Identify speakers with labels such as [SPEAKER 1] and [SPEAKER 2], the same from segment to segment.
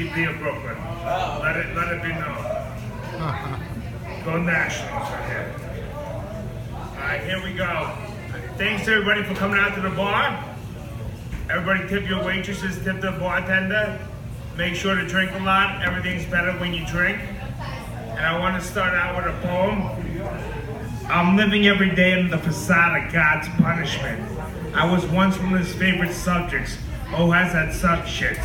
[SPEAKER 1] MVP of Brooklyn. Let it be known. Go Nationals right here. All right, here we go. Thanks everybody for coming out to the bar. Everybody tip your waitresses, tip the bartender. Make sure to drink a lot. Everything's better when you drink. And I want to start out with a poem. I'm living every day under the facade of God's punishment. I was once one of his favorite subjects. Oh, has that sucked shit.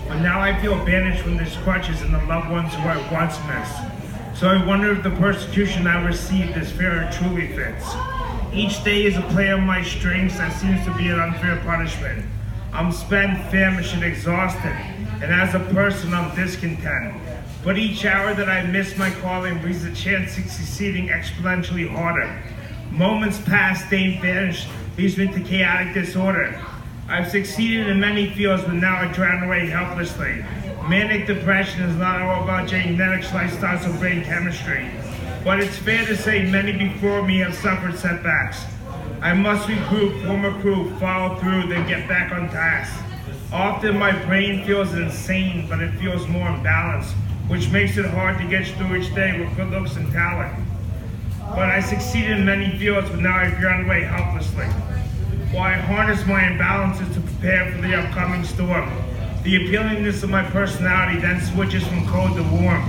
[SPEAKER 1] But now I feel banished from these crutches and the loved ones who I once missed. So I wonder if the persecution I received is fair and truly fits. Each day is a play on my strings that seems to be an unfair punishment. I'm spent, famished, and exhausted, and as a person I'm discontent. But each hour that I miss my calling brings a chance of succeeding exponentially harder. Moments past, they vanished, leaves me to chaotic disorder. I've succeeded in many fields, but now I drown away helplessly. Manic depression is not all about genetics, lifestyles, or brain chemistry. But it's fair to say many before me have suffered setbacks. I must regroup, form a crew, follow through, then get back on task. Often my brain feels insane, but it feels more imbalanced, which makes it hard to get through each day with good looks and talent. But I succeeded in many fields, but now I've run away helplessly. While I harness my imbalances to prepare for the upcoming storm. The appealingness of my personality then switches from cold to warm.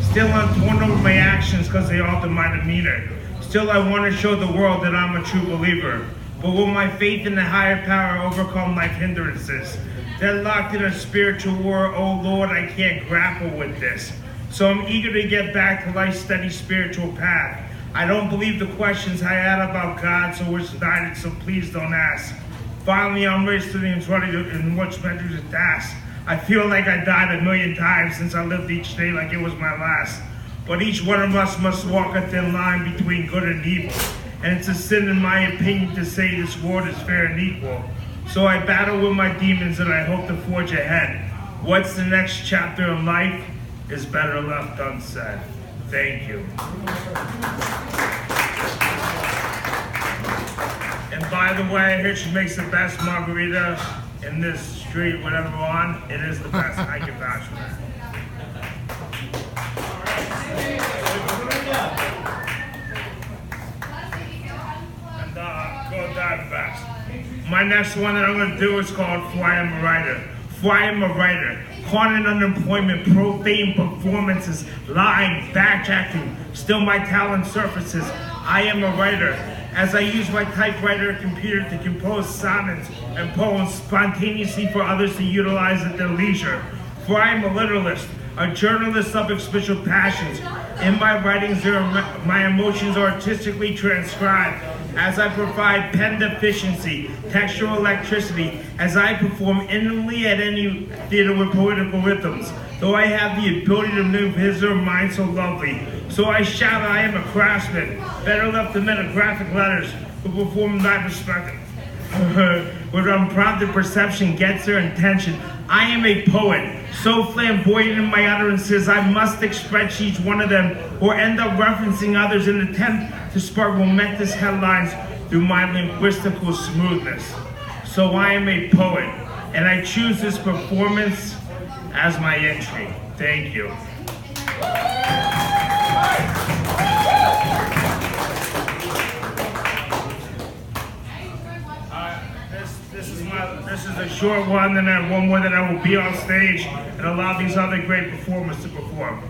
[SPEAKER 1] Still I'm torn over my actions because they alter my demeanor. Still I want to show the world that I'm a true believer. But will my faith in the higher power overcome life hindrances? Then locked in a spiritual war, oh Lord, I can't grapple with this. So I'm eager to get back to life's steady spiritual path. I don't believe the questions I had about God, so was guided, so please don't ask. Finally, I'm resting and ready in what's meant to task. I feel like I died a million times since I lived each day like it was my last. But each one of us must walk a thin line between good and evil. And it's a sin in my opinion to say this world is fair and equal. So I battle with my demons and I hope to forge ahead. What's the next chapter of life is better left unsaid. Thank you. And by the way, I hear she makes the best margarita in this street, whatever we're on. It is the best. I can vouch for that. And go dive fast. My next one that I'm going to do is called For I Am a Writer. For I am a writer. Caught in unemployment, profane performances, lying, backtracking. Still my talent surfaces. I am a writer. As I use my typewriter and computer to compose sonnets and poems spontaneously for others to utilize at their leisure. For I am a literalist, a journalist of special passions. In my writings, my emotions are artistically transcribed. As I provide pen deficiency, textural electricity, as I perform intimately at any theater with poetical rhythms, though I have the ability to live his or mine so lovely. So I shout, I am a craftsman, better left to metographic letters, who perform thy perspective. With unprompted perception gets their intention. I am a poet, so flamboyant in my utterances, I must express each one of them, or end up referencing others in an attempt to spark momentous headlines through my linguistical smoothness. So I am a poet, and I choose this performance as my entry. Thank you. This is a short one, and then one more that I will be on stage and allow these other great performers to perform.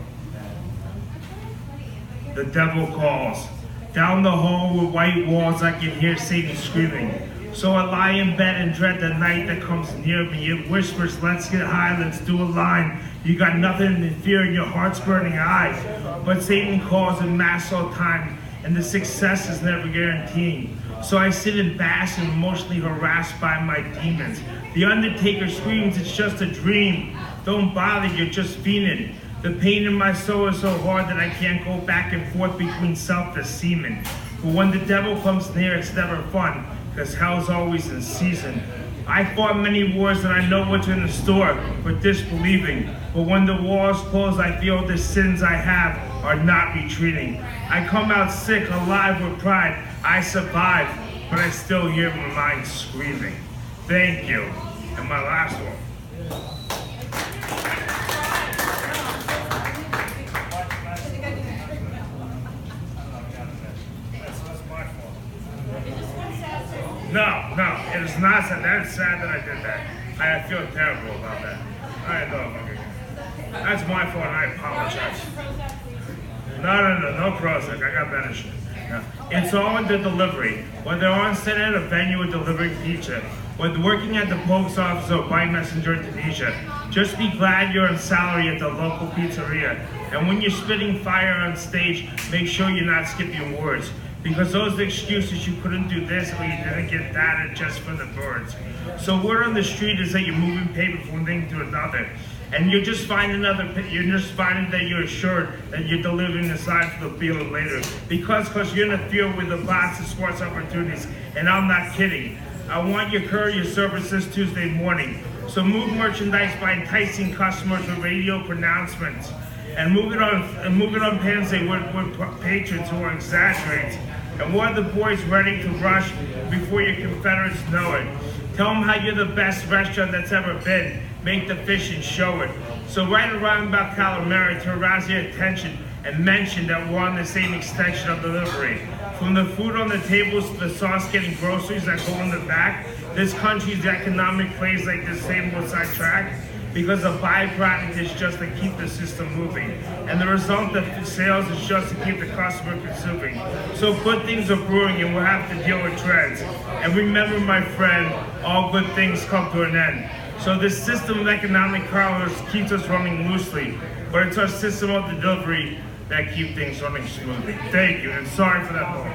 [SPEAKER 1] The devil calls. Down the hall with white walls, I can hear Satan screaming. So I lie in bed and dread the night that comes near me. It whispers, let's get high, let's do a line. You got nothing to fear in your heart's burning eyes. But Satan calls and masks all time, and the success is never guaranteed. So I sit and bask and emotionally harassed by my demons. The Undertaker screams, it's just a dream. Don't bother, you're just fiending. The pain in my soul is so hard that I can't go back and forth between self and semen. But when the devil comes near, it's never fun, because hell's always in season. I fought many wars and I know what's in the store for disbelieving. But when the walls close, I feel the sins I have are not retreating. I come out sick, alive with pride. I survive, but I still hear my mind screaming. Thank you. And my last one. It is not sad. That's sad that I did that. I feel terrible about that. I know. That's my fault. I apologize. No Prozac. I got better shit. No. It's all in the delivery. Whether on set at a venue or delivering pizza, whether working at the post office or by messenger in Tunisia, just be glad you're on salary at the local pizzeria. And when you're spitting fire on stage, make sure you're not skipping words. Because those excuses, you couldn't do this or you didn't get that, are just for the birds. So word on the street is that you're moving paper from one thing to another. And you're just finding that you're assured that you're delivering the sign for the field later. Because you're in a field with lots of sports opportunities. And I'm not kidding. I want your courier services Tuesday morning. So move merchandise by enticing customers with radio pronouncements. And move it on Wednesday with patrons who are exaggerating. And want the boys ready to rush before your Confederates know it. Tell them how you're the best restaurant that's ever been. Make the fish and show it. So write around about calamari to arouse your attention and mention that we're on the same extension of delivery. From the food on the tables to the sauce getting groceries that go in the back, this country's economic plays like the same side track. Because the byproduct is just to keep the system moving. And the result of sales is just to keep the customer consuming. So good things are brewing and we'll have to deal with trends. And remember, my friend, all good things come to an end. So this system of economic carlos keeps us running loosely, but it's our system of delivery that keeps things running smoothly. Thank you, and sorry for that moment.